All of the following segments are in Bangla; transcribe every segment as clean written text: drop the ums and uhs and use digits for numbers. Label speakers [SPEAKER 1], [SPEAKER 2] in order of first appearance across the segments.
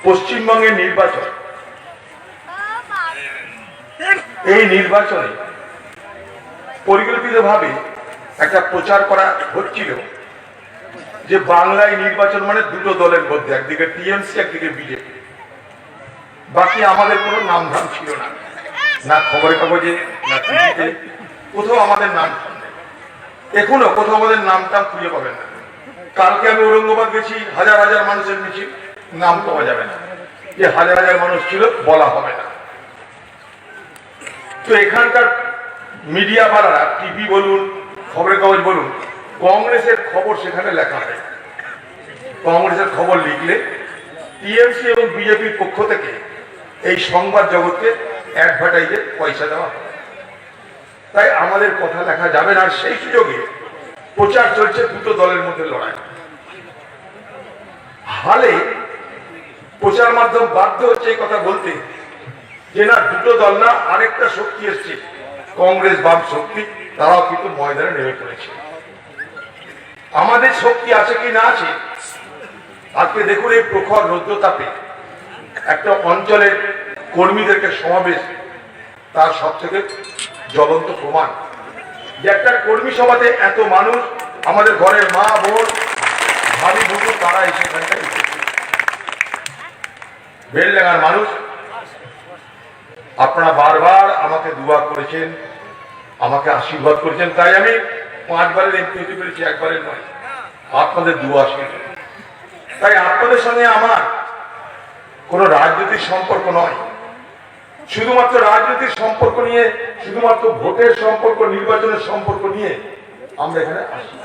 [SPEAKER 1] পশ্চিমবঙ্গের নির্বাচন, এই নির্বাচনে পরিকল্পিতভাবে একটা প্রচার করা হচ্ছিল যে বাংলায় নির্বাচন মানে দুটো দলের মধ্যে, একদিকে টিএমসি একদিকে বিজেপি। বাকি আমাদের কোনো নামধাম ছিল না, না খবরের কাগজে না টিভিতে, কোথাও আমাদের নাম নেই। এখনো কোথাও আমাদের নামটাম খুঁজে পাবেন না। কালকে আমি ঔরঙ্গাবাদ গেছি, হাজার হাজার মানুষের মিছিল, নাম পাওয়া যাবে না, যে হাজার হাজার মানুষ ছিল বলা হবে না। তো এখানকার মিডিয়া বালারা, টিভি বলুন খবরের কাগজ বলুন, কংগ্রেসের খবর সেখানে লেখা হয়। কংগ্রেসের খবর লিখলে টিএমসি এবং বিজেপির পক্ষ থেকে এই সংবাদ জগৎকে অ্যাডভার্টাইজে পয়সা দেওয়া হয়। তাই আমাদের কথা লেখা যাবে না। সেই সুযোগে প্রচার চলছে দুটো দলের মধ্যে লড়াই। হালে প্রচার মাধ্যম বাধ্য হচ্ছে এই কথা বলতে যে না, দুটো দল না, আরেকটা শক্তি এসছে, কংগ্রেস বাম শক্তি, তারাও কিন্তু ময়দানে নেমে পড়েছে। আমাদের শক্তি আছে কি না আছে, আজকে দেখুন এই প্রখর রৌদ্রতাপে একটা অঞ্চলের কর্মীদেরকে সমাবেশ, তার সব থেকে জ্বলন্ত প্রমাণ যে একটা কর্মী সভাতে এত মানুষ, আমাদের ঘরের মা বোন ভাবি বুঝু তারা সেখানটায় এসেছে। বেলডাঙ্গার মানুষ, আপনারা বারবার আমাকে দুয়া করেছেন, আমাকে আশীর্বাদ করেছেন, তাই আমি 5 বারের এমপি হতে পেরেছি, একবারের নয়। আপনাদের দুয়া ছিল। তাই আপনাদের সঙ্গে আমার কোনো রাজনৈতিক সম্পর্ক নয়, শুধুমাত্র রাজনৈতিক সম্পর্ক নিয়ে, শুধুমাত্র ভোটের সম্পর্ক, নির্বাচনের সম্পর্ক নিয়ে আমরা এখানে আসি।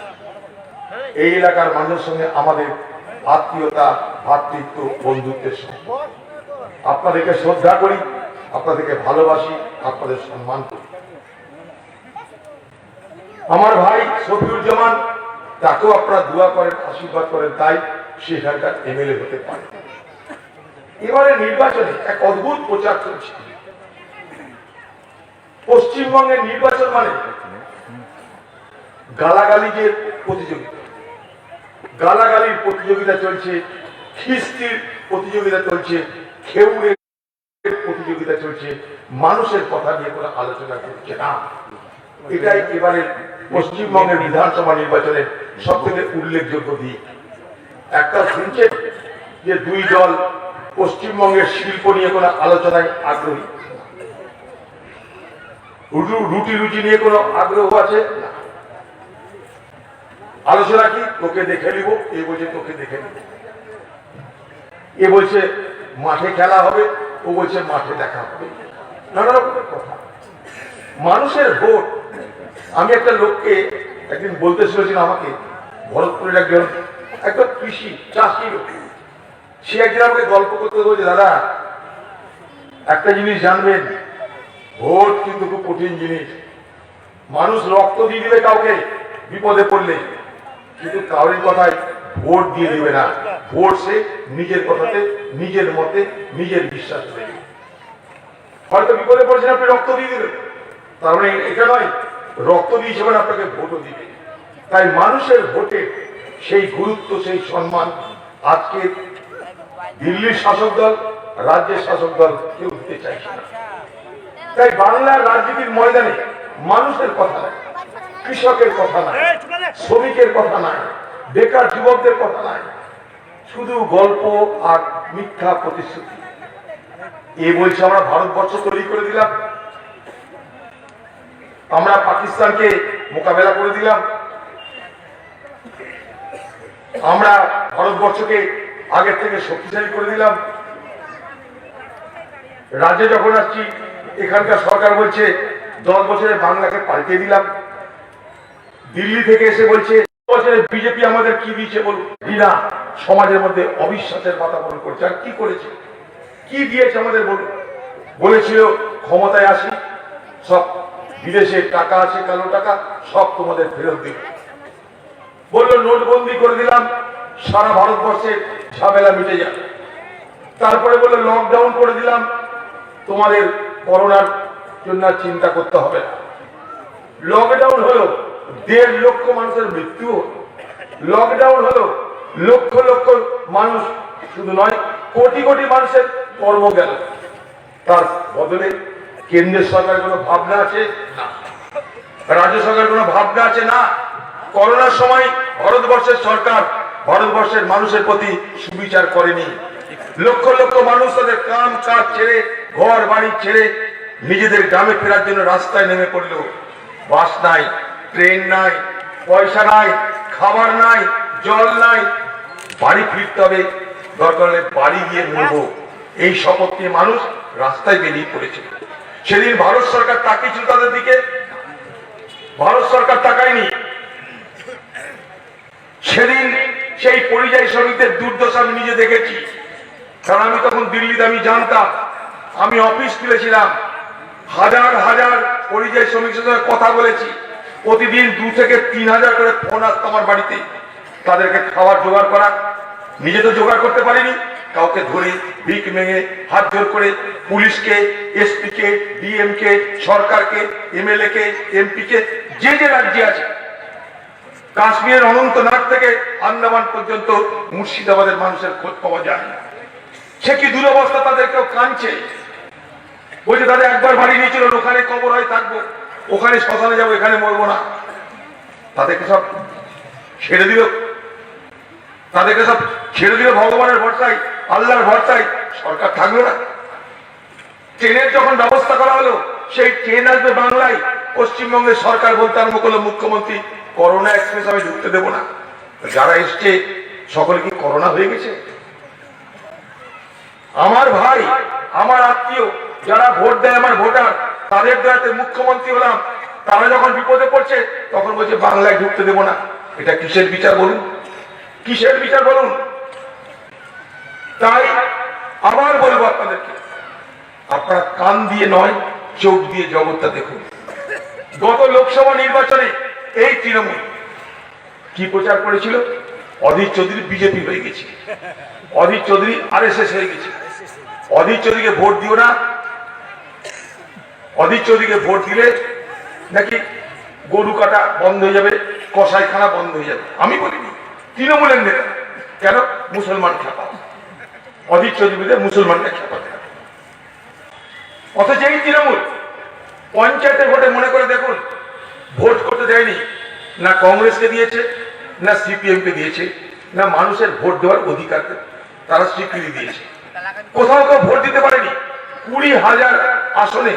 [SPEAKER 1] এই এলাকার মানুষের সঙ্গে আমাদের আত্মীয়তা, ভ্রাতৃত্ব, বন্ধুত্বের সম্পর্ক। আপনাদেরকে শ্রদ্ধা করি, আপনাদেরকে ভালোবাসি, আপনাদের সম্মান করি। আমার ভাই শফিউজ্জামান, তাকেও আপনারা দোয়া করেন, আশীর্বাদ করেন, তাই সেখানকার এমএলএ হতে পারে। এবারে নির্বাচনে এক অদ্ভুত প্রচার চলছে। পশ্চিমবঙ্গের নির্বাচন মানে গালাগালিজের প্রতিযোগিতা, গালাগালির প্রতিযোগিতা চলছে, খিস্তির প্রতিযোগিতা চলছে, খেউড়ের প্রতিযোগিতা চলছে, মানুষের কথা নিয়ে কোনো আলোচনা করছে না। এটাই এবারে পশ্চিমবঙ্গের বিধানসভা নির্বাচনের সব থেকে উল্লেখযোগ্য দিক। একটা শুনছে যে দুই দল পশ্চিমবঙ্গের শিল্প নিয়ে কোনো আলোচনায় আগ্রহী, রুটি রুচি নিয়ে কোনো আগ্রহ আছে না। আলোচনা কি, তোকে দেখে নিব, এ বলছে তোকে দেখে নিব, এ বলছে মাঠে খেলা হবে, ও বলছে মাঠে দেখা হবে, নানা রকমের কথা। মানুষের ভোট। আমি একটা লোককে একদিন বলতে শুনেছিলাম, আমাকে ভরতপুরের একজন কৃষি চাষি লোক, সে একদিন আমাকে গল্প করতে বলছে, দাদা একটা জিনিস জানবেন, ভোট কিন্তু খুব কঠিন জিনিস। মানুষ রক্ত দিয়ে দিবে কাউকে বিপদে পড়লে, কিন্তু কাউরির কথায় ভোট দিয়ে দিবে না। ভোট সে নিজের কথাতে, নিজের মতে, নিজের বিশ্বাস দেবে। হয়তো বিপদে পড়ছেন, আপনি রক্ত দিয়ে দিবেন, তার মানে এটা নয় রক্ত দিয়েছে মানে আপনাকে ভোটও দিবে। তাই মানুষের ভোটে সেই গুরুত্ব, সেই সম্মান আজকে দিল্লির শাসক দল, রাজ্যের শাসক দল কেউ দিতে চাইছে না। তাই বাংলার রাজনীতির ময়দানে মানুষের কথা নাই, কৃষকের কথা নাই, শ্রমিকের কথা নাই, বেকার যুবকদের কথা নাই, শুধু গল্প আর মিথ্যা প্রতিশ্রুতি। এ বলছে আমরা ভারতবর্ষ তৈরি করে দিলাম, আমরা পাকিস্তানকে মোকাবেলা করে দিলাম, আমরা ভারতবর্ষকে আগের থেকে শক্তিশালী করে দিলাম। রাজ্যে যখন আসছি, এখানকার সরকার বলছে 10 বছরে বাংলাকে পাল্টে দিলাম। দিল্লি থেকে এসে বলছে বছরে বিজেপি আমাদের কি দিয়েছে বলুন, ঘৃণা, সমাজের মধ্যে অবিশ্বাসের বাতাবরণ করছে। আর কি করেছে, কি দিয়েছে আমাদের বলুন? বলেছিল ক্ষমতায় আসি, সব বিদেশে টাকা আছে, কালো টাকা, সব তোমাদের ফেরত দিবে। বললো নোটবন্দি করে দিলাম, সারা ভারতবর্ষে ঝামেলা মিটে যাবে। তারপরে বললো লকডাউন করে দিলাম, তোমাদের করোনার জন্য চিন্তা করতে হবে না। লকডাউন হলো, 1.5 লক্ষ মানুষের মৃত্যু হলো। লকডাউন হলো, লক্ষ লক্ষ মানুষ শুধু নয় কোটি কোটি মানুষের কর্ম গেল। তার বদলে কেন্দ্রের সরকারের কোনো ভাবনা আছে না, রাজ্য সরকারের কোনো ভাবনা আছে না। করোনার সময় ভারতবর্ষের সরকার ভারতবর্ষের মানুষের প্রতি সুবিচার করেনি। লক্ষ লক্ষ মানুষ তাদের কাম কাজ ছেড়ে, ঘর বাড়ি ছেড়ে নিজেদের গ্রামে ফেরার জন্য রাস্তায় নেমে পড়ল। বাস নাই, ট্রেন নাই, পয়সা নাই, খাবার নাই, জল নাই, বাড়ি ফিরতে হবে, দরকার হলে বাড়ি গিয়ে মরবো, এই শপথ নিয়ে মানুষ রাস্তায় বেরিয়ে পড়েছে। সেদিন ভারত সরকার তাকিয়েছিল তাদের দিকে? ভারত সরকার তাকায়নি। সেদিন সেই পরিযায়ী শ্রমিকদের দুর্দশা আমি নিজে দেখেছি, কারণ আমি তখন দিল্লিতে আমি জানতাম, আমি অফিস খুলেছিলাম, হাজার হাজার পরিযায়ী শ্রমিকের সঙ্গে কথা বলেছি। প্রতিদিন 2 থেকে 3,000 করে ফোন আসতো আমার বাড়িতে, তাদেরকে খাবার জোগাড় করা। নিজে তো জোগাড় করতে পারিনি, কাউকে ধরে ভিক ভেঙে হাত জোর করে পুলিশকে, এসপি কে, ডিএম কে, সরকারকে, এমএলএ কে, এমপি কে, যে যে রাজ্যে আছে, কাশ্মীরের অনন্তনাগ থেকে আন্দামান পর্যন্ত মুর্শিদাবাদের মানুষের খোঁজ পাওয়া যায় না। সে কি দুরবস্থা, তাদের কেউ কাঁদছে, বলছে তাদের একবার বাড়ি নিয়েছিল, ওখানে কবর হয় থাকবো, ওখানে শ্মশানে যাবো, এখানে মরবো না। তাদেরকে সব ছেড়ে দিল, তাদেরকে সব ছেড়ে দিল ভগবানের ভরসায়, আল্লাহর ভরসায়। সরকার থাকলো না। ট্রেনের যখন ব্যবস্থা করা হলো, সেই ট্রেন আসবে বাংলায়, পশ্চিমবঙ্গের সরকার বলতে আরম্ভ করলো মুখ্যমন্ত্রী, করোনা এক্সপ্রেস আমি ঢুকতে দেবো না। যারা এসছে সকলে কি করোনা হয়ে গেছে? আমার ভাই, আমার আত্মীয় যারা ভোট দেয়, আমার ভোটার, তাদের দয়াতে মুখ্যমন্ত্রী হলাম, তারা যখন বিপদে পড়ছে তখন বলছে বাংলায় ঢুকতে দেবো না। এটা কিসের বিচার বলুন? কিসের বিচার বলুন? তাই আবার বলবো আপনাদেরকে, আপনারা কান দিয়ে নয়, চোখ দিয়ে জগৎটা দেখুন। গত লোকসভা নির্বাচনে এই তৃণমূল কি প্রচার করেছিল? অধীর চৌধুরী বিজেপি হয়ে গেছে, অধীর চৌধুরী আরএসএস হয়ে গেছে, অধীর চৌধুরীকে ভোট দিও না, অধীর চৌধুরীকে ভোট দিলে নাকি গরু কাটা বন্ধ হয়ে যাবে, কসাইখানা বন্ধ হয়ে যাবে। আমি বলিনি, তৃণমূলের নেতা। কেন? মুসলমান খেপা, অধীর চৌধুরী মুসলমানকে খেপাতে। অথচ এই তৃণমূল পঞ্চায়েতের ভোটে মনে করে দেখুন, ভোট করতে দেয়নি, না কংগ্রেসকে দিয়েছে, না সিপিএম কে দিয়েছে, না মানুষের ভোট দেওয়ার অধিকারকে তারা স্বীকৃতি দিয়েছে। কোথাও কেউ ভোট দিতে পারেনি। 20,000 আসনে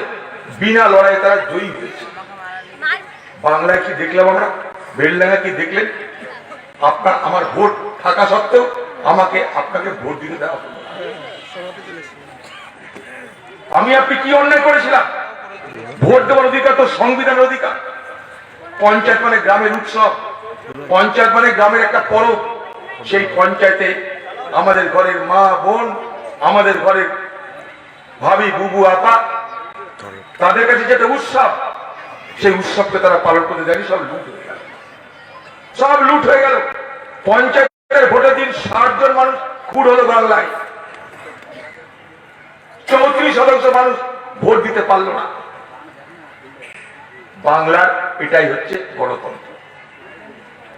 [SPEAKER 1] বিনা লড়াই তারা জয়ী হয়েছে। বাংলায় কি দেখলাম আমরা? বেলডাঙ্গা কি দেখলেন? আপনার আমার ভোট থাকা সত্ত্বেও আমাকে আপনাকে ভোট দিতে দেওয়া হলো। আমি আপনি কি অন্যায় করেছিলাম? ভোট দেওয়ার অধিকার তো সংবিধানের অধিকার। পঞ্চায়েত মানে গ্রামের উৎসব, পঞ্চায়েত মানে গ্রামের একটা পরব। সেই পঞ্চায়েতে আমাদের ঘরের মা বোন, আমাদের ঘরের ভাবি বুবু আপা, তাদের কাছে যেটা উৎসব, সেই উৎসবকে তারা পালন করতে দেয়নি। সব লুট হয়ে গেল, সব লুট হয়ে গেল। পঞ্চায়েতের ভোটের দিন 60 জন মানুষ খুন হলো বাংলায়, 34% মানুষ ভোট দিতে পারলো না। বাংলার এটাই হচ্ছে গণতন্ত্র,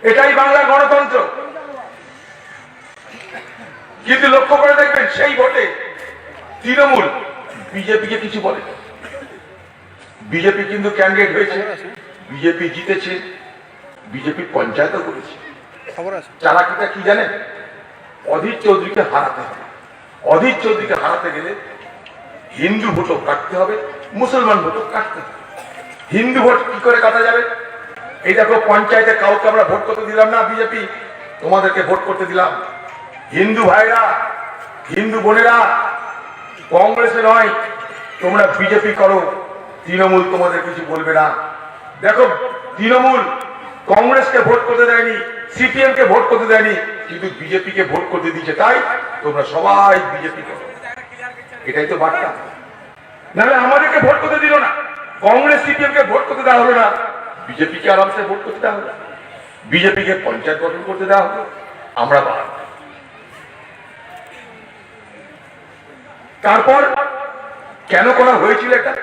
[SPEAKER 1] এটাই বাংলার গণতন্ত্র। কিন্তু লক্ষ্য করে দেখবেন, সেই ভোটে তৃণমূল বিজেপিকে কিছু বলে। বিজেপি কিন্তু ক্যান্ডিডেট হয়েছে, বিজেপি জিতেছে, বিজেপি পঞ্চায়েতও করেছে। চালাকিটা কি জানেন? অধীর চৌধুরীকে হারাতে হবে। অধীর চৌধুরীকে হারাতে গেলে হিন্দু ভোটও কাটতে হবে, মুসলমান ভোটও কাটতে হবে। হিন্দু ভোট কি করে কাটা যাবে? এই দেখো, পঞ্চায়েতে কাউকে আমরা ভোট করতে দিলাম না, বিজেপি তোমাদেরকে ভোট করতে দিলাম। হিন্দু ভাইরা, হিন্দু বোনেরা, কংগ্রেসে নয়, তোমরা বিজেপি করো, তৃণমূল তোমাদের কিছু বলবে না। দেখো, তৃণমূল কংগ্রেসকে ভোট করতে দেয়নি, সিপিএম কে ভোট করতে দেয়নি, কিন্তু বিজেপিকে ভোট করতে দিচ্ছে। তাই তোমরা সবাই বিজেপি করো, এটাই তো বার্তা। নাহলে আমাদেরকে ভোট করতে দিল না, কংগ্রেস সিপিএম কে ভোট করতে দেওয়া হলো না, বিজেপিকে আরামসে ভোট করতে দেওয়া হলো, বিজেপিকে পঞ্চায়েত গঠন করতে দেওয়া হলো। আমরা বাদ। তারপর কেন করা হয়েছিল এটা?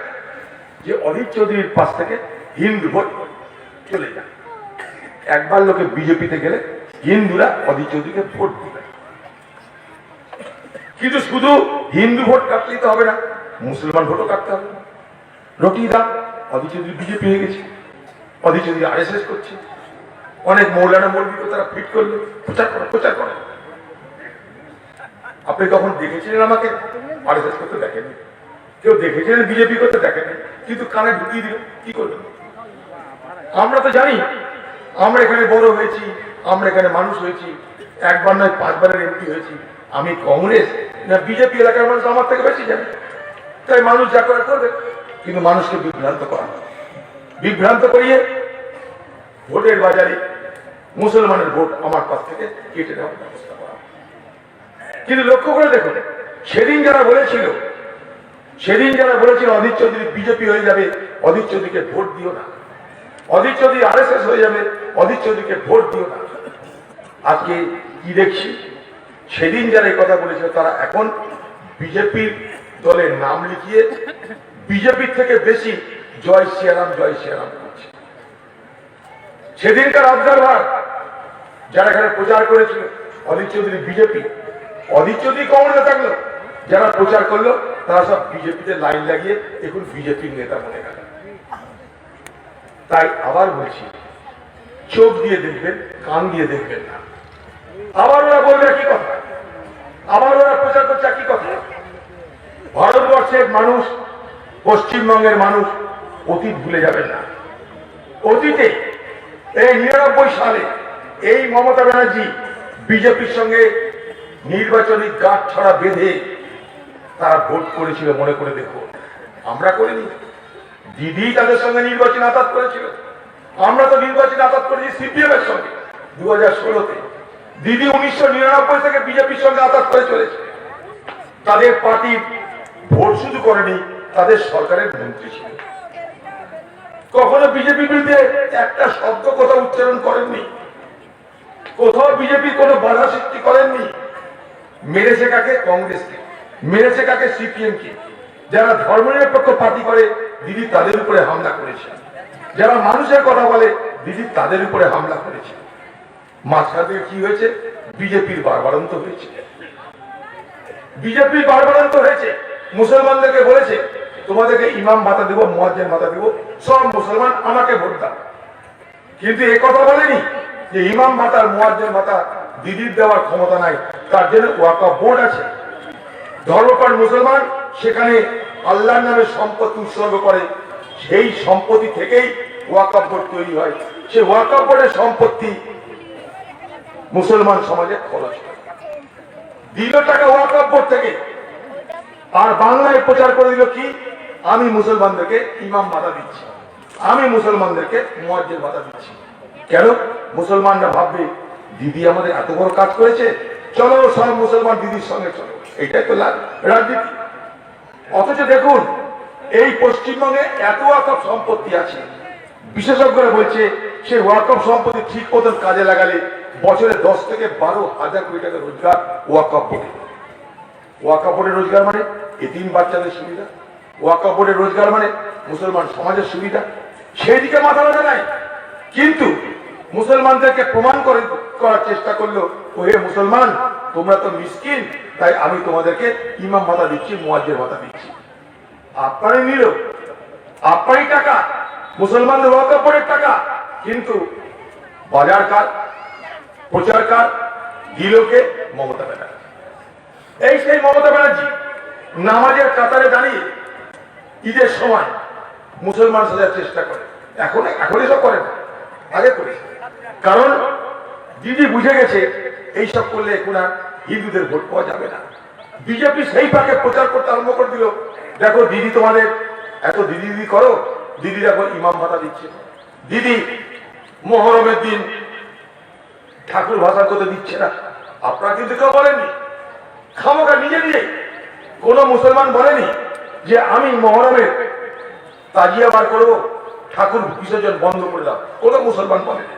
[SPEAKER 1] যে অধীর চৌধুরীর পাশ থেকে হিন্দু ভোট চলে যায়। একবার লোকে বিজেপিতে গেলে হিন্দুরা অধীর চৌধুরীকে ভোট দিবে। কিন্তু শুধু হিন্দু ভোট কাটলেই তো হবে না, মুসলমান ভোটও কাটতে হবে। রটিদা অধীর চৌধুরী বিজেপি হয়ে গেছে, অধীর চৌধুরী RSS করছে, অনেক মৌলানা মৌলবীকে তারা ফিট করলো, প্রচার করে। আপনি কখন দেখেছিলেন আমাকে RSS করতে? দেখেনি। কেউ দেখেছিলেন বিজেপি করতে? দেখেনি। কিন্তু কানে ঢুকিয়ে দিল, কি করবেন? আমরা তো জানি, আমরা এখানে বড় হয়েছি, আমরা এখানে মানুষ হয়েছি, একবার নয় 5 বারের MP হয়েছি। আমি কংগ্রেস না বিজেপি এলাকার মানুষ আমার থেকে বেশি জানে, তাই মানুষ যা করে করবে। কিন্তু মানুষকে বিভ্রান্ত করিয়ে ভোটের বাজারে মুসলমানের ভোট আমার কাছ থেকে কেটে নেওয়ার ব্যবস্থা করা। কিন্তু লক্ষ্য করে দেখুন, সেদিন যারা বলেছিল অধীর চৌধুরী বিজেপি হয়ে যাবে, অধীর চৌধুরীকে ভোট দিও না, অধীর চৌধুরী RSS হয়ে যাবে, অধীর চৌধুরীকে ভোট দিও না, আজকে কি দেখছি? সেদিন যারা এই কথা বলেছিল তারা এখন বিজেপির দলের নাম লিখিয়ে বিজেপির থেকে বেশি জয় শ্রীরাম করছে। সেদিনকার অবজারভার যারা এখানে প্রচার করেছিল অধীর চৌধুরী বিজেপি, অধীর চৌধুরী কংগ্রেসে থাকলো, যারা প্রচার করলো তারা সব বিজেপিতে লাইন লাগিয়ে এখন বিজেপির নেতা মনে গেল। তাই আবার বলছি, চোখ দিয়ে দেখবেন, কান দিয়ে দেখবেন না। আবার ওরা বলবে কি কথা, আবার ওরা প্রচার করছে কি কথা। ভারতবর্ষের মানুষ, পশ্চিমবঙ্গের মানুষ অতীত ভুলে যাবেন না। অতীতে এই 99 সালে এই মমতা ব্যানার্জি বিজেপির সঙ্গে নির্বাচনী গাঁট ছড়া বেঁধে তারা ভোট করেছিল, মনে করে দেখো। আমরা করিনি, দিদি তাদের সঙ্গে নির্বাচন আঘাত করেছিল। আমরা তো নির্বাচন আঘাত করেছি CPM এর সঙ্গে 2016-তে। দিদি 1999 থেকে বিজেপির সঙ্গে আঘাত করে চলেছে। তাদের পার্টি ভোট শুধু করেনি, তাদের সরকারের মন্ত্রী ছিল। কখনো বিজেপি বিরুদ্ধে একটা শব্দ কথা উচ্চারণ করেননি, কোথাও বিজেপি কোনো বাধা সৃষ্টি করেননি। মেরেছে কাকে? কংগ্রেসকে। মেরেছে কাকে? CPM কে। যারা ধর্মনিরপেক্ষ পার্টি করে দিদি তাদের উপরে হামলা করেছে, যারা মানুষের কথা বলে দিদি তাদের উপরে হামলা করেছে। মাঝখানে কি হয়েছে? বিজেপির বাড়বাড়ন্ত হয়েছে, বিজেপির বাড়বাড়ন্ত হয়েছে। মুসলমানদেরকে বলেছে তোমাদেরকে ইমাম ভাতা দেবো, মুয়াজ্জিন ভাতা দেবো, সব মুসলমান আমাকে ভোট দাও। কিন্তু এ কথা বলেনি যে ইমাম ভাতা আর মুয়াজ্জিন ভাতা দিদির দেওয়ার ক্ষমতা নাই, তার জন্য ওয়াকফ বোর্ড আছে। ধর্মপ্রাণ মুসলমান সেখানে আল্লাহর নামে সম্পত্তি উৎসর্গ করে, সেই সম্পত্তি থেকেই ওয়াকফ বোর্ড তৈরি হয়। সেই ওয়াকফ বোর্ডের সম্পত্তি মুসলমান সমাজে খরচ করে দিল টাকা ওয়াকফ বোর্ড থেকে। আর বাংলায় প্রচার করে দিল কি? আমি মুসলমানদেরকে ইমাম ভাতা দিচ্ছি, আমি মুসলমানদেরকে মুয়াজ্জিন ভাতা দিচ্ছি। কেন? মুসলমানরা ভাববে দিদি আমাদের এত বড় কাজ করেছে, চলো সব মুসলমান দিদির সঙ্গে চলো। এটাই তো রাজনীতি। অথচ দেখুন এই পশ্চিমবঙ্গে এত ওয়াকফ সম্পত্তি আছে, বিশেষজ্ঞরা বলছে সেই ওয়াকফ সম্পত্তি ঠিক মতন কাজে লাগালে বছরে 10 থেকে 12 হাজার কোটি টাকা রোজগার ওয়াকফ বোর্ডে। ওয়াকফ বোর্ডের রোজগার মানে এতিম বাচ্চাদের সুবিধা, ওয়াকফ বোর্ডের রোজগার মানে মুসলমান সমাজের সুবিধা। সেই দিকে মাথা রাখা নাই। কিন্তু মুসলমানদেরকে প্রমাণ করার চেষ্টা করলো, ওহে মুসলমান তোমরা তো মিসকিন, তাই আমি তোমাদেরকে ইমাম ভাতা দিচ্ছি, মুয়াজ্জিন ভাতা দিচ্ছি। আপনারই নিল, আপনারই টাকা, মুসলমানদের ওয়াকফ বোর্ডের টাকা। কিন্তু বাজার কার, প্রচার কার? দিলকে মমতা ব্যানার্জি। এই সেই মমতা ব্যানার্জি নামাজের কাতারে দাঁড়িয়ে ঈদের সময় মুসলমান সাজার চেষ্টা করে। এখন এসব করে না, আগে করেছে। কারণ দিদি বুঝে গেছে এইসব করলে এখন আর হিন্দুদের ভোট পাওয়া যাবে না। বিজেপি সেই পাকে প্রচার করতে আরম্ভ করে দিল, দেখো দিদি তোমাদের এত দিদি দিদি করো, দিদি দেখো ইমাম ভাতা দিচ্ছে, দিদি মহরমের দিন ঠাকুর ভাষা করতে দিচ্ছে না। আপনারা কিন্তু কেউ বলেননি, খামোখা নিজে নিজে কোন মুসলমান বলেনি যে আমি মহরমের তাজিয়া বার করবো, ঠাকুর বিসর্জন বন্ধ করে দাও। কোন মুসলমান বলেনি।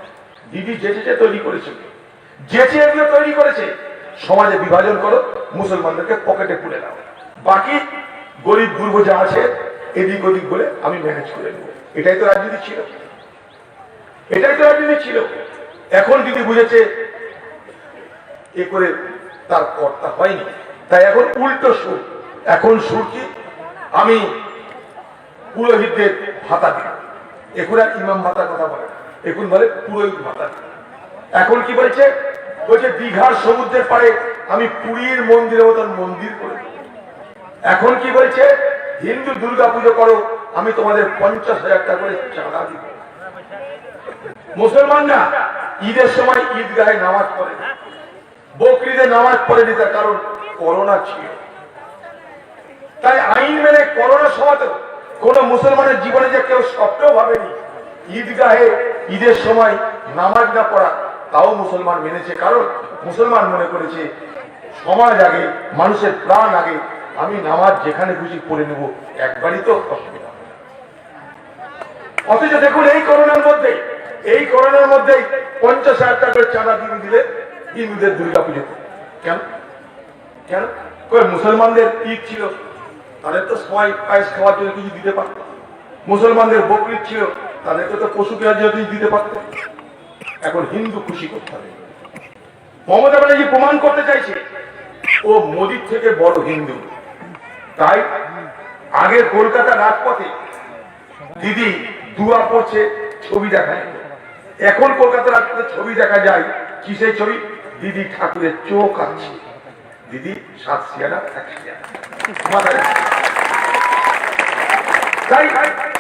[SPEAKER 1] দিদি যেচে তৈরি করেছে, যেচে এগুলো তৈরি করেছে, সমাজে বিভাজন করো, মুসলমানদেরকে পকেটে পুরে দাও, বাকি গরিব দুর্ব যা আছে এদিক ওদিক বলে আমি ম্যানেজ করে নেব। এটাই তো রাজনীতি ছিল, এটাই তো রাজনীতি ছিল। এখন দিদি বুঝেছে এ করে তার কর্তা হয়নি, তাই এখন উল্টো সুর। এখন সুর কি, আমি পুরোহিতদের ভাতা দিই, এখন আর ইমাম ভাতার কথা বলে, এখন বলে পুরোহিত ভাতা। এখন কি বলছে, বলছে দীঘার সমুদ্রের পাড়ে আমি পুরীর মন্দিরের মতন মন্দির করে দেব। এখন কি বলছে, হিন্দু দুর্গা পুজো করো, আমি তোমাদের 50,000 টাকা করে চাঁদা দিব। মুসলমানরা ঈদের সময় ঈদগাহে নামাজ পড়ে, বকরিদে নামাজ পড়ে নি, তার কারণ করোনা ছিল। তাই আইন মেনে করোনার সময় কোন মুসলমানের জীবনে যে কেউ স্বপ্নেও ভাবেনি ঈদগাহে ঈদের সময় নামাজ না পড়া, তাও মুসলমান মেনেছে। কারণ মুসলমান মনে করেছে সমাজ আগে, মানুষের প্রাণ আগে, আমি নামাজ যেখানে খুশি পড়ে নেব, একবারই তো অসুবিধা। অথচ দেখুন এই করোনার মধ্যে 50,000 টাকা করে চাঁদা দিয়ে দিলে হিন্দুদের দুর্গা পুজোতে। কেন কেন মুসলমানদের ঈদ ছিল, তাদের তো সবাই পায়েস খাওয়ার জন্য কিছু দিতে পারত। মুসলমানদের বকরিদ ছিল, তাদেরকে তো পশু কেনার জন্য কিছু দিতে পারত। এখন হিন্দু খুশি করতে হবে। মমতা ব্যানার্জি প্রমাণ করতে চাইছে ও মোদির থেকে বড় হিন্দু। তাই আগে কলকাতা রাজপথে দিদি দুয়া পড়ছে, ছবি দেখায়। এখন কলকাতা রাজপথে ছবি দেখা যায়, কিসের ছবি, দিদি ঠাকুরের চোখ আছে, দিদি 7 শিয়ানা 1 শিয়ানা। তাই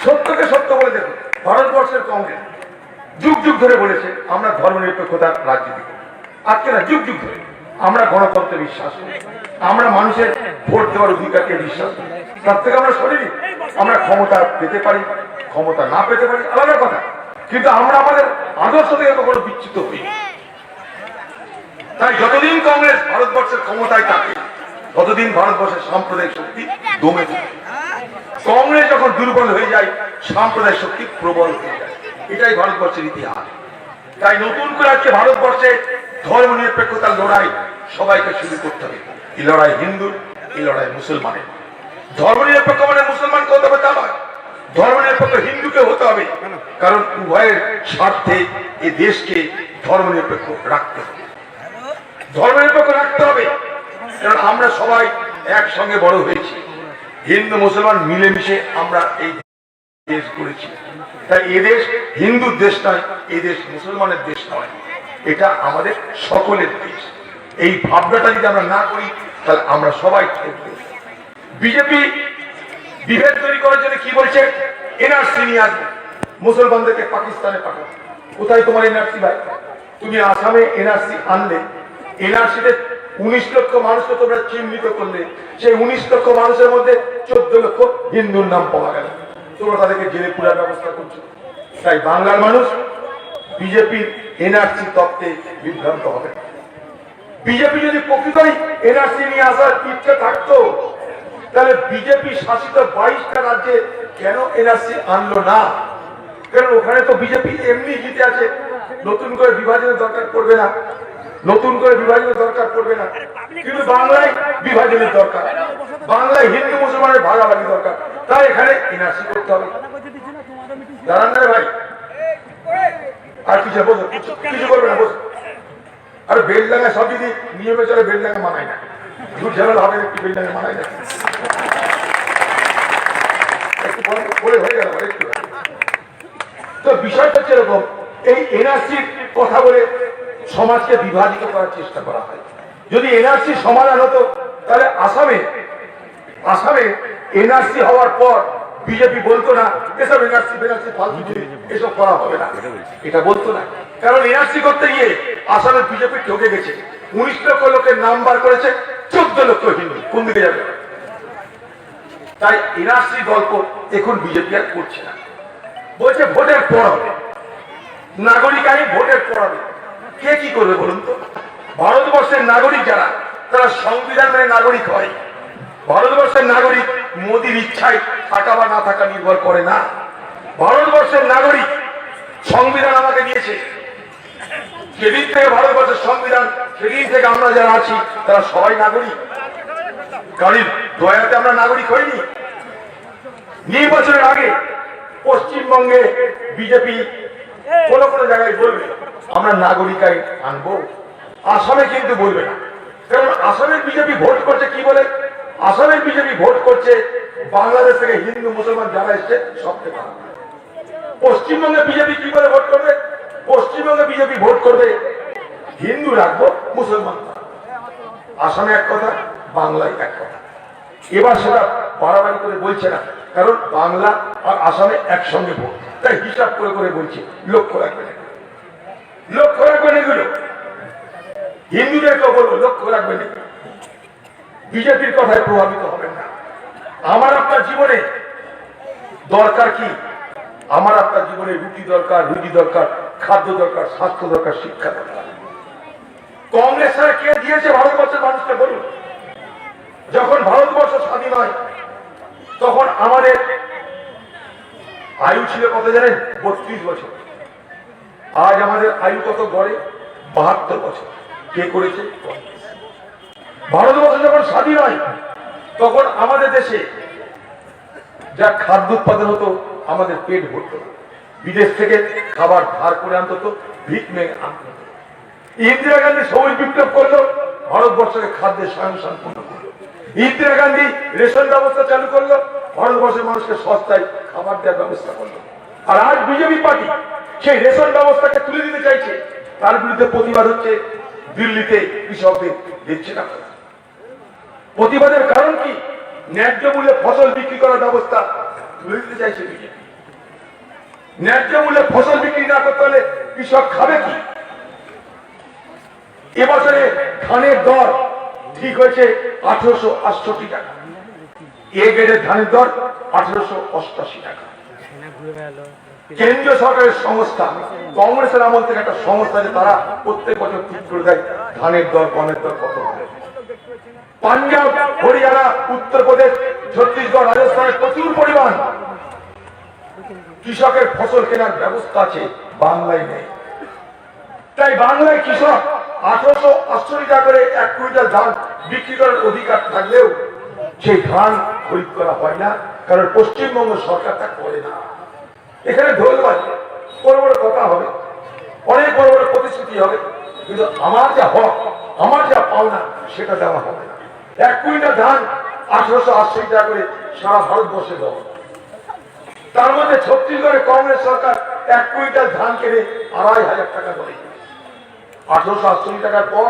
[SPEAKER 1] সত্যকে সত্য বলে দেখুন, ভারতবর্ষের কংগ্রেস যুগ যুগ ধরে বলেছে আমরা ধর্মনিরপেক্ষতার রাজনীতি করি। আজকে না, যুগ যুগ ধরে আমরা গণতন্ত্রে বিশ্বাস করি, আমরা মানুষের ভোট দেওয়ার অধিকারকে বিশ্বাস করি। তার থেকে আমরা সরিনি। আমরা ক্ষমতা পেতে পারি, ক্ষমতা না পেতে পারি, আলাদা কথা, কিন্তু আমরা আমাদের আদর্শ থেকে কখনো বিচ্যুত হই। তাই যতদিন কংগ্রেস ভারতবর্ষের ক্ষমতায় থাকে, ততদিন ভারতবর্ষের সাম্প্রদায়িক শক্তি দমে থাকে। কংগ্রেস যখন দুর্বল হয়ে যায়, সাম্প্রদায়িক শক্তি প্রবল হয়ে যায়। এটাই ভারতবর্ষের ইতিহাস। তাই নতুন করে আজকে ভারতবর্ষে ধর্ম নিরপেক্ষতার লড়াই সবাইকে শুরু করতে হবে। এই লড়াই হিন্দুর, এই লড়াই মুসলমানের। ধর্ম নিরপেক্ষ মানে মুসলমানকে হতে হবে তা নয়, ধর্ম নিরপেক্ষ হিন্দুকে হতে হবে। কারণ উভয়ের স্বার্থে এই দেশকে ধর্ম নিরপেক্ষ রাখতে হবে, ধর্ম নিরপেক্ষ রাখতে হবে। কারণ আমরা সবাই একসঙ্গে বড় হয়েছি, হিন্দু মুসলমান মিলেমিশে আমরা এই দেশ করেছি। তাই এদেশ হিন্দুর দেশ নয়, এই দেশ মুসলমানের দেশ নয়, এটা আমাদের সকলের দেশ। এই ভাবনাটা যদি আমরা না করি, তাহলে আমরা সবাই থাকবো। বিজেপি বিভেদ তৈরি করার জন্য কি বলছে, এনআরসি নিয়ে আসবে, মুসলমানদেরকে পাকিস্তানে পাঠাবো। কোথায় তোমার এনআরসি ভাই? তুমি আসামে এনআরসি আনলে, এনআরসিতে 19 লক্ষ মানুষকে তোমরা চিহ্নিত করলে, সেই 19 লক্ষ মানুষের মধ্যে 14 লক্ষ হিন্দুর নাম পাওয়া গেল, তোমরা তাদেরকে জেলে পুরার ব্যবস্থা করছো। তাই বাংলার মানুষ বিজেপির এনআরসি তত্ত্বে বিভ্রান্ত হবে। বিজেপি যদি প্রকৃতই এনআরসি নিয়ে আসার ইচ্ছা থাকতো, তাহলে বিজেপি শাসিত 22টা রাজ্যে কেন এনআরসি আনলো না? কারণ ওখানে তো বিজেপি এমনি জিতে আছে, নতুন করে বিভাজনের দরকার পড়বে না, নতুন করে বিভাজনের দরকার পড়বে না। কিন্তু বাংলায় বিভাজনের দরকার, বাংলায় হিন্দু মুসলমানের ভাগাভাগি দরকার, তাই এখানে এনআরসি করতে হবে। দাঁড়ান না ভাই, আর কিছু বসো, কিছু করবে না, বসো। আর বেলডাঙ্গা সব যদি নিয়মে চলে, বেলডাঙ্গা মানায় না, ঝুট ঝামেলা হবে, একটু বেলডাঙ্গা মানায় না, একটু বলে হয়ে গেল একটু। তো বিষয়টা হচ্ছে এরকম, এই এনআরসির কথা বলে সমাজকে বিভাজিত করার চেষ্টা করা হয়। যদি এনআরসি সমাধান হতো, তাহলে আসামে এনআরসি হওয়ার পর বিজেপি বলতো না এসব এনআরসি ফালতু, এসব করা হবে না, এটা বলতো না। কারণ এনআরসি করতে গিয়ে আসামের বিজেপি ঠকে গেছে, 19 লক্ষ লোকের নাম বার করেছে, 14 লক্ষ হিন্দু, কোন দিকে যাবে? তাই এনআরসি গল্প এখন বিজেপি আর করছে না, বলছে ভোটের পর হবে, নাগরিক আইন ভোটের পর হবে। কে কি করবে বলুন তো? ভারতবর্ষের নাগরিক যারা, তারা সংবিধান মেনে নাগরিক হয়। ভারতবর্ষের নাগরিক মোদির ইচ্ছায় থাকা বা না থাকা নির্ভর করে না। ভারতবর্ষের নাগরিক সংবিধান আমাকে দিয়েছে, সেদিন থেকে ভারতবর্ষের সংবিধান, সেদিন থেকে আমরা যারা আছি তারা সবাই নাগরিক। কারণ দয়াতে আমরা নাগরিক হইনি। নির্বাচনের আগে পশ্চিমবঙ্গে বিজেপি কোন কোন জায়গায় বলবে আমরা নাগরিক আইন আনবো, আসামে কিন্তু বলবে না। কারণ আসামের বিজেপি ভোট করছে কি বলে? আসামের বিজেপি ভোট করছে বাংলাদেশ থেকে হিন্দু মুসলমান যারা এসছে সবকে ভালো। পশ্চিমবঙ্গে বিজেপি কি করে ভোট করবে? পশ্চিমবঙ্গে বিজেপি ভোট করবে হিন্দু রাখবো মুসলমান। আসামে এক কথা, বাংলায় এক কথা। এবার সেটা বাড়াবাড়ি করে বলছে না, কারণ বাংলা আর আসামে একসঙ্গে ভোট, তাই হিসাব করে করে বলছে। লক্ষ্য রাখবেন, লক্ষ্য রাখবেন এগুলো। হিন্দুদেরকে বলবো লক্ষ্য রাখবেন, বিজেপির কথায় প্রভাবিত হবেন না। আমার আপনার জীবনে দরকার কি? আমার আপনার জীবনে রুটি দরকার, রুজি দরকার, খাদ্য দরকার, স্বাস্থ্য দরকার, শিক্ষা দরকার। কংগ্রেস ছাড়া কে দিয়েছে ভারতবর্ষের মানুষকে বলুন? যখন ভারতবর্ষ স্বাধীন হয় তখন আমাদের আয়ু ছিল কত জানেন? 32 বছর। আজ আমাদের আয়ু কত গড়ে? 72 বছর। কে করেছে? ভারতবর্ষ যখন স্বাধীন হয় তখন আমাদের দেশে যা খাদ্য উৎপাদন হতো আমাদের পেট ভরত। বিদেশ থেকে খাবার ধার করে আনতো, তো ভিক মেঘে আনতো। ইন্দিরা গান্ধী সবুজ বিপ্লব করলো, ভারতবর্ষকে খাদ্যের স্বয়ংসম্পূর্ণ করলো। ইন্দিরা গান্ধী রেশন ব্যবস্থা চালু করলো, ভারতবর্ষের মানুষকে সস্তায় খাবার দেওয়ার ব্যবস্থা করলো। আর আজ বিজেপি পার্টি সেই রেশন ব্যবস্থাকে তুলে দিতে চাইছে। তার বিরুদ্ধে প্রতিবাদ হচ্ছে দিল্লিতে, কৃষকদের দিচ্ছে না। প্রতিবাদের কারণ কি? ন্যায্য মূল্যে ফসল বিক্রি করার ব্যবস্থা তুলে দিতে চাইছে বিজেপি। ন্যায্য মূল্যে ফসল বিক্রি না করতে হলে কৃষক খাবে কি? এবছরে ধানের দর ঠিক হয়েছে 1868 টাকা। এ গ্রেডের ধানের দর 1888 টাকা। কেন্দ্রীয় সরকারের সংস্থা, কংগ্রেসের আমল থেকে একটা সংস্থা আছে, তারা প্রত্যেক বছর ঠিক করে দেয় ধানের দর, গমের দর কত হবে। পাঞ্জাব, হরিয়ানা, উত্তরপ্রদেশ, ছত্তিশগড়, রাজস্থানের প্রচুর পরিমাণ কৃষকের ফসল কেনার ব্যবস্থা আছে, বাংলায় নেই। তাই বাংলায় কৃষক 1880 টাকা করে 1 কুইন্টাল ধান বিক্রি করার অধিকার থাকলেও সেই ধান খরিদ করা হয় না, কারণ পশ্চিমবঙ্গ সরকার তা করে না। এখানে ঢোল বাজবে, বড় বড় কথা হবে, অনেক বড় বড় প্রতিশ্রুতি হবে, কিন্তু আমার যা হক, আমার যা পাওনা সেটা দেওয়া হবে না। 1 কুইন্টাল ধান 1880 টাকা করে সারা ভারতবর্ষে দেওয়া। তার মধ্যে ছত্তিশগড়ে কংগ্রেস সরকার 1 কুইন্টাল ধান কেনে 2500 টাকা করে। 1880 টাকার পর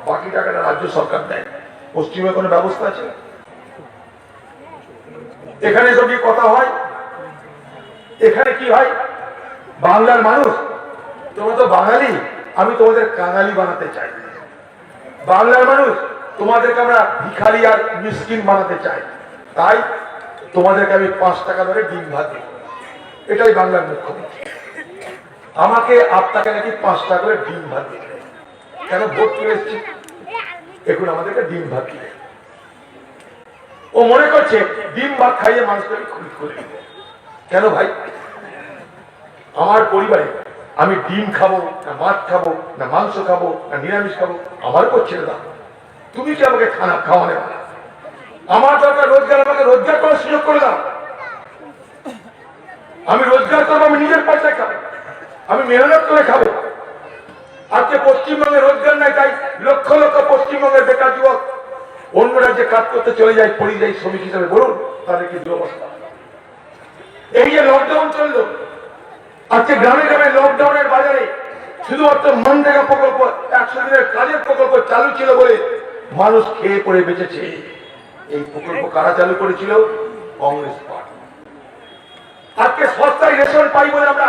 [SPEAKER 1] বাকি টাকাটা রাজ্য সরকার দেয়। পশ্চিমে কোনো ব্যবস্থা আছে? এখানে যদি কথা হয়, এখানে কি হয়? বাংলার মানুষ, তোমরা তো বাঙালি, আমি তোমাদের কাঙালি বানাতে চাই। বাংলার মানুষ, তোমাদেরকে আমরা ভিখারি আর মিসকিন বানাতে চাই। তাই তোমাদেরকে আমি 5 টাকা ধরে ডিম ভাত দিই। এটাই বাংলার মুখ্যমন্ত্রী। আমাকে আপনাকে নাকি 5 টাকা করে ডিম ভাত দিতে, কেন? ভোট তুলে এসেছি, এখন আমাদেরকে ডিম ভাত দিবে। ও মনে করছে ডিম ভাত খাইয়ে মানুষকে খুশি করে দিবে। কেন ভাই? আমার পরিবারে আমি ডিম খাবো না মাছ খাবো না মাংস খাবো না নিরামিষ খাবো, আমার উপর ছেড়ে দাও। তুমি কি আমাকে খানা খাওয়ানো? আমার দরকার রোজগার, আমাকে রোজগার করার সুযোগ করে দাও। আমি রোজগার করবো, আমি নিজের পয়সায় খাবো, আমি মেহনত করে খাবো। আজকে পশ্চিমবঙ্গে রোজগার নাই, তাই লক্ষ লক্ষ পশ্চিমবঙ্গের বেকার যুবক অন্য রাজ্যে কাজ করতে চলে যায়, পরিযায়ী শ্রমিক হিসেবে। বলুন তাদের কি দুরবস্থা। এই যে লকডাউন চললো, আজকে গ্রামে গ্রামে লকডাউনের বাজারে শুধুমাত্র মনরেগা প্রকল্প, 100 দিনের কাজের প্রকল্প চালু ছিল বলে মানুষ খেয়ে পড়ে বেঁচেছে। এই প্রকল্প কারা চালু করেছিল? কংগ্রেস পার্টি। আজকে সস্তায় রেশন পাই বলে আমরা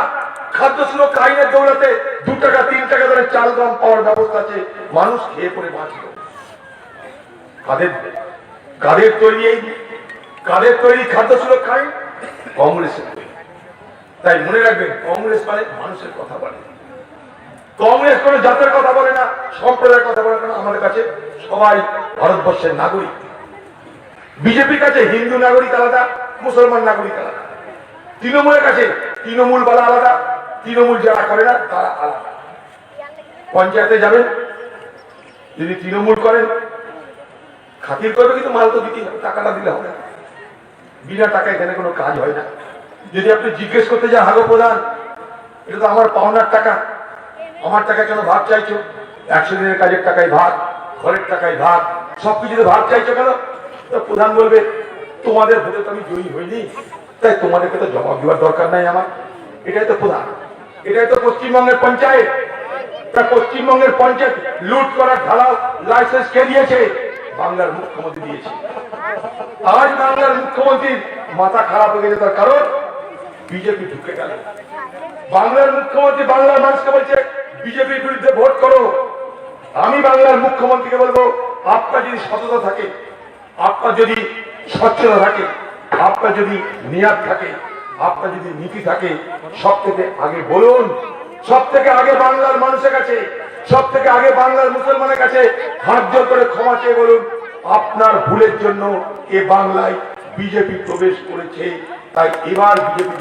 [SPEAKER 1] খাদ্য সুরক্ষা আইনের দৌলতে 2 টাকা 3 টাকা ধরে চাল দাম পাওয়ার ব্যবস্থা আছে, মানুষ খেয়ে পড়ে বাঁচল। কাদের তৈরি খাদ্য সুরক্ষা আইন? কংগ্রেসের তৈরি। তাই মনে রাখবেন, কংগ্রেস মানে মানুষের কথা বলে। কংগ্রেস কোনো জাতের কথা বলে না, সম্প্রদায়ের কথা বলে না। আমাদের কাছে সবাই ভারতবর্ষের নাগরিক। বিজেপির কাছে হিন্দু নাগরিক আলাদা, মুসলমান নাগরিক আলাদা। তৃণমূলের কাছে তৃণমূল বলা আলাদা, তৃণমূল যারা করে না তারা আলাদা। পঞ্চায়েতে যাবেন, যদি তৃণমূল করেন খাতির করবে, কিন্তু মাল তো দিতে হবে, টাকাটা দিলে হবে না। বিনা টাকা এখানে কোনো কাজ হয় না। যদি আপনি জিজ্ঞেস করতে যান, হাগো প্রধান, এটা তো আমার পাওনার টাকা, আমার টাকা কেন ভাগ চাইছো? 100 দিনের কাজের টাকায় ভাগ, ঘরের টাকায় ভাগ, সবকিছুতে ভাগ চাইছো কেন? তো প্রধান বলবে তোমাদের ভোটে তো আমি জয়ী হইনি, তাই তোমাদেরকে তো জবাব দেওয়ার দরকার নাই আমার। এটাই তো প্রধান, এটাই তো পশ্চিমবঙ্গের পঞ্চায়েত। পশ্চিমবঙ্গের পঞ্চায়েত লুট করার ঢালাও লাইসেন্স কে দিয়েছে? বাংলার মুখ্যমন্ত্রী দিয়েছে। আজ বাংলার মুখ্যমন্ত্রীর মাথা খারাপ হয়ে গেছে, তার কারণ বিজেপি ঢুকে গেল। বাংলার মুখ্যমন্ত্রী বাংলার মানুষকে বলছে বিজেপির বিরুদ্ধে ভোট করো। আমি বাংলার মুখ্যমন্ত্রীকে বলবো, আপনার যদি সততা থাকে, আপনার যদি স্বচ্ছতা থাকে, আপনার যদি নিয়াত থাকে, আপনার যদি নীতি থাকে, সব থেকে আগে বলুন, সব থেকে আগে বাংলার মানুষের কাছে, সব থেকে আগে বাংলার মুসলমানের কাছে হাত জোর করে ক্ষমা চেয়ে বলুন, আপনার ভুলের জন্য এ বাংলায় বিজেপি প্রবেশ করেছে, তাই এবার বিজেপি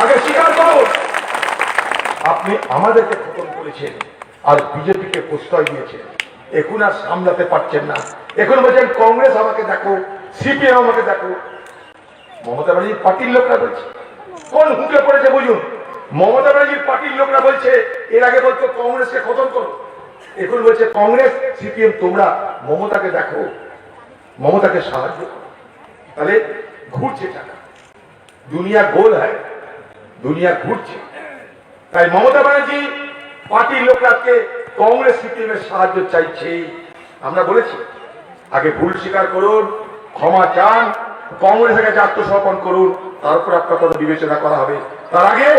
[SPEAKER 1] আগে স্বীকার করুন আপনি আমাদেরকে খতম করেছেন আর বিজেপিকে প্রশ্রয় দিয়েছেন। এখন আর সামলাতে পারছেন না। এখন বলছেন কংগ্রেস আমাকে দেখো, সিপিএম আমাকে দেখো। মমতা ব্যানার্জির পার্টির লোকরা বলছে, কোন হুঁকে পড়েছে বুঝুন। মমতা ব্যানার্জির পার্টির লোকরা বলছে, এর আগে বলতো কংগ্রেসকে খতম করো, এখন বলছে কংগ্রেস সিপিএম তোমরা মমতাকে দেখো, মমতাকে সাহায্য করো। তাহলে ঘুরছে টাকা, দুনিয়া গোল হয়, দুনিয়া ঘুরছে। তাই মমতা ব্যানার্জি পার্টির লোকরাকে কংগ্রেস সিপিএম এর সাহায্য চাইছে। আমরা বলেছি আগে ভুল স্বীকার করুন, ক্ষমা চান, কংগ্রেসের কাছে আত্মসমর্পণ করুন, তারপর আপনার কথা বিবেচনা করা হবে। তার আগে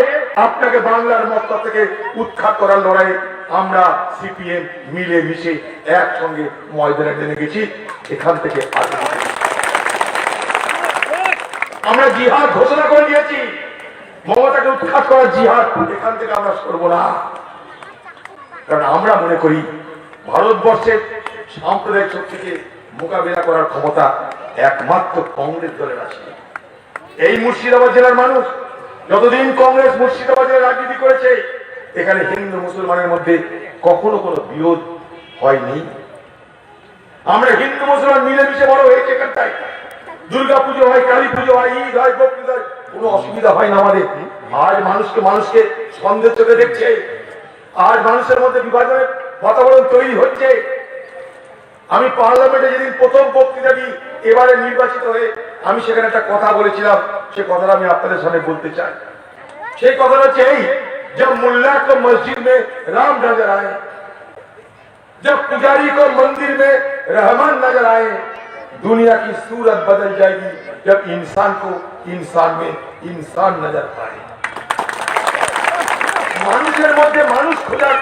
[SPEAKER 1] আপনাকে বাংলার মতলব থেকে উৎখাত করার লড়াই আমরা সিপিএম মিলে মিশে একসঙ্গে ময়দানে নেমে গেছি। এখান থেকে আমরা জিহাদ ঘোষণা করে দিয়েছি, মমতাকে উৎখাত করার জিহাদ এখান থেকে আমরা করবো না। কারণ আমরা মনে করি ভারতবর্ষের সাম্প্রদায়িক শক্তিকে মোকাবিলা করার ক্ষমতা একমাত্র কংগ্রেস দলের আছে। এই মুর্শিদাবাদ জেলার মানুষ যতদিন কংগ্রেস মুর্শিদাবাদ জেলার রাজনীতি করেছে, এখানে হিন্দু মুসলমানের মধ্যে কখনো কোনো বিরোধ হয়নি। আমরা হিন্দু মুসলমান মিলেমিশে বড় হয়েছে এখানটায়। দুর্গা পুজো হয়, কালী পুজো হয়, ঈদ হয়, বকরিদ হয়, কোনো অসুবিধা হয় না আমাদের। আজ মানুষকে সন্দেহ চোখে দেখছে, আজ মানুষের মধ্যে বিভাজনের বাতাবরণ তৈরি হচ্ছে। আমি পার্লামেন্টে যেদিন প্রথম বক্তৃতা দিই এবারে নির্বাচিত হয়ে, আমি সেখানে একটা কথা বলেছিলাম, সে কথাটা আমি আপনাদের সামনে বলতে চাই। সেই কথাটা হচ্ছে এই, जब मुल्ला को मस्जिद में राम नजर आए, जब पुजारी को मंदिर में रहमान नजर आए, दुनिया की सूरत बदल जाएगी जब इंसान को इंसान में इंसान नजर आए। মানুষের মধ্যে মানুষ খোঁজার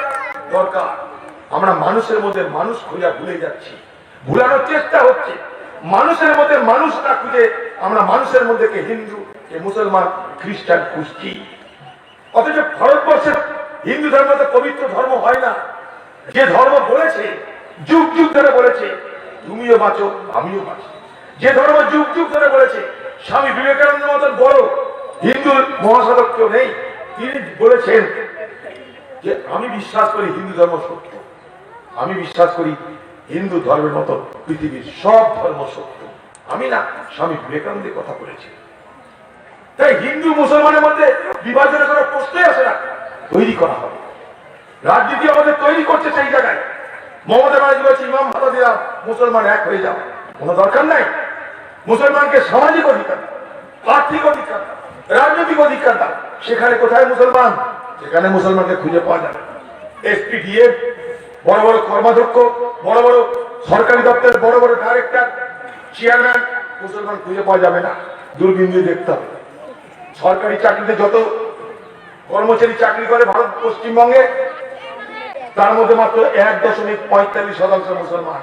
[SPEAKER 1] দরকার। আমরা মানুষের মধ্যে মানুষ খোঁজা ভুলে যাচ্ছি, ভুলানোর চেষ্টা হচ্ছে। মানুষের মধ্যে মানুষ না খুঁজে আমরা মানুষের মধ্যে কে হিন্দু, কে মুসলমান, খ্রিস্টান খুঁজছি। অথচ ভারতবর্ষের হিন্দু ধর্ম তো পবিত্র ধর্ম হয় না। যে ধর্ম বলেছে, যুগ যুগ ধরে বলেছে তুমিও বাঁচো আমিও বাঁচি, যে ধর্ম যুগ যুগ ধরে বলেছে, স্বামী বিবেকানন্দের মতন বড় হিন্দু মহাসাধক কেউ নেই, তিনি বলেছেন যে আমি বিশ্বাস করি হিন্দু ধর্ম সত্য, আমি বিশ্বাস করি হিন্দু ধর্মের মতো পৃথিবীর সব ধর্ম সত্য। আমি না, স্বামী বিবেকানন্দের কথা বলেছি। তাই হিন্দু মুসলমানের মধ্যে বিভাজনের কোনো প্রশ্নই আসে না, তৈরি করা হবে। রাজনীতি আমাদের তৈরি করছে সেই জায়গায়। মমতা ব্যানার্জি বলছে ইমাম ভাতা দিলাম, মুসলমান এক হয়ে যাবে, কোনো দরকার নাই। মুসলমানকে সামাজিক অধিকার, আর্থিক অধিকার, রাজনৈতিক অধিকার দাও। সেখানে কোথায় মুসলমান? সেখানে মুসলমানকে খুঁজে পাওয়া যাবে। এসপিডিএফ, বড় বড় কর্মাধ্যক্ষ, বড় বড় সরকারি দপ্তরের বড় বড় ডাইরেক্টর, চেয়ারম্যান, মুসলমান খুঁজে পাওয়া যাবে না। দূরবীন দিয়ে দেখতে হবে। সরকারি চাকরিতে যত কর্মচারী চাকরি করে ভারত পশ্চিমবঙ্গে, তার মধ্যে মাত্র 1.45% মুসলমান।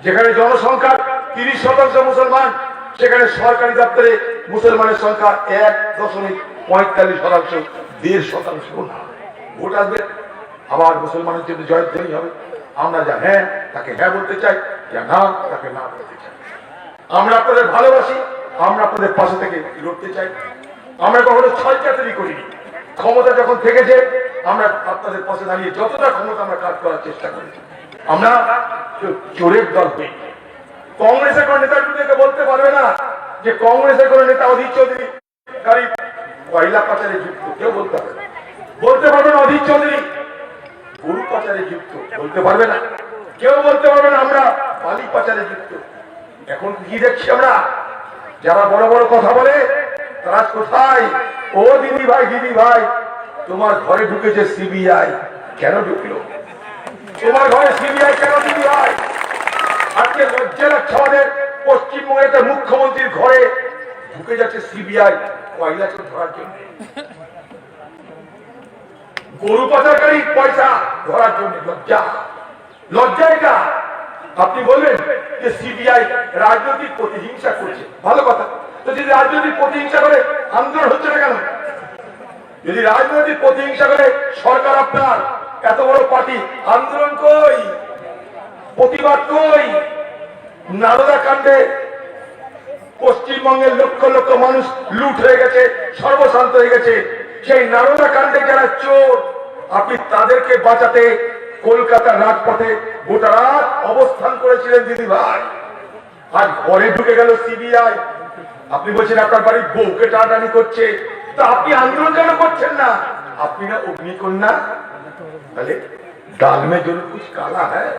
[SPEAKER 1] যেখানে জনসংখ্যার 30% মুসলমান, সেখানে সরকারি দপ্তরে মুসলমানের সংখ্যা 1.45%, 1.5% না। ভোট আসবে, আবার মুসলমানের জন্য জয়ধ্বনি হবে। আমরা যা হ্যাঁ তাকে হ্যাঁ বলতে চাই, যা না তাকে না বলতে চাই। আমরা আপনাদের ভালোবাসি, আমরা আপনাদের পাশে থেকে লড়তে চাই। আমরা কখনো ছলচাতুরি করিনি। ক্ষমতা যখন থেকেছে আমরা আপনাদের পাশে দাঁড়িয়ে যতটা ক্ষমতা আমরা কাজ করার চেষ্টা করেছি। আমরা চোরের দল হই। কংগ্রেসের কোন নেতা বলতে পারবে না যে কংগ্রেসের কোন নেতা অধীর চৌধুরী কয়লা পাচারে যুক্ত, কেউ বলতে পারবে না। বলতে পারবে না অধীর চৌধুরী গরু পাচারে যুক্ত, বলতে পারবে না। কেউ বলতে পারবে না আমরা বালি পাচারে যুক্ত। এখন কি দেখছি আমরা, যারা বড় বড় কথা বলে তারা কোথায়? ও দিদি ভাই, তোমার ঘরে ঢুকেছে সিবিআই। কেন ঢুকলো তোমার ঘরে সিবিআই? কেন দিদি ভাই? আজকে লজ্জা লাগছে আমাদের, পশ্চিমবঙ্গের একটা মুখ্যমন্ত্রীর ঘরে ঢুকে যাচ্ছে সিবিআই কয়লা চোর ধরার জন্য, গরু পাচারকারী পয়সা ধরার জন্য। লজ্জা এটা। আপনি বলবেন যে সিবিআই রাজনৈতিক প্রতিহিংসা করছে, ভালো কথা। তো যদি রাজনৈতিক প্রতিহিংসা করে আন্দোলন হচ্ছে না কেন? যদি রাজনৈতিক প্রতিহিংসা করে সরকার, আপনার এত বড় পার্টি, আন্দোলন কই, প্রতিবাদ কই? নারদা কাণ্ডে পশ্চিমবঙ্গের লক্ষ লক্ষ মানুষ লুট হয়ে গেছে, সর্বশান্ত হয়ে গেছে। সেই নারদা কাণ্ডে যারা চোর, আপনি তাদেরকে বাঁচাতে কলকাতার রাজপথে গোটা রাত অবস্থান করেছিলেন দিদি ভাই। আর ঘরে ঢুকে গেল সিবিআই। আপনি বলছেন আপনার বাড়ির বউকে টানাটানি করছে, তা আপনি আন্দোলন কেন করছেন না? আপনি না অগ্নিকন্যা? তাহলে ডাল মে জল কুছ কালা হ্যায়।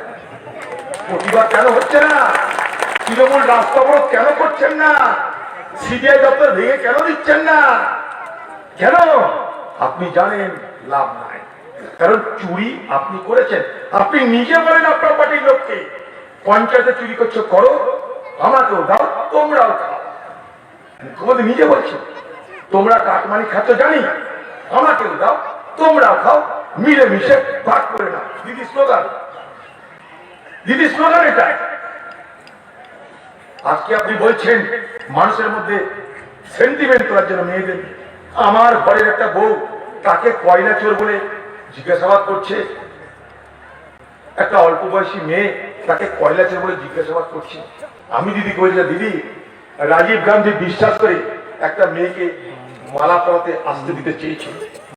[SPEAKER 1] প্রতিবাদ কেন হচ্ছে না? তৃণমূল রাস্তা অবরোধ কেন করছেন না? সিবিআই দপ্তর ভেঙে কেন দিচ্ছেন না? কেন? আপনি জানেন লাভ নাই, কারণ চুরি আপনি করেছেন। আপনি নিজে বলেন আপনার পার্টির লোককে, পঞ্চায়েতে চুরি করছো, করো, আমাকেও দাও, তোমরাও খাও। তোমাদের নিজে বলছো তোমরা কাটমানি খাচ্ছ জানি, আমাকেও দাও, তোমরাও খাও, মিলেমিশে ভাগ করে নাও। দিদি স্লোগান এটা। আজকে আপনি বলছেন মানুষের মধ্যে সেন্টিমেন্ট করার জন্য মেয়েদের। আমার ঘরের একটা বউ, তাকে কয়লা চোর বলে জিজ্ঞাসাবাদ করছে। একটা অল্প বয়সী মেয়ে, তাকে কয়লা চোর বলে জিজ্ঞাসাবাদ করছে। আমি দিদি বলছিলাম, দিদি রাজীব গান্ধী বিশ্বাস করে একটা মেয়েকে মালা পরাতে আসতে দিতে চেয়েছিল।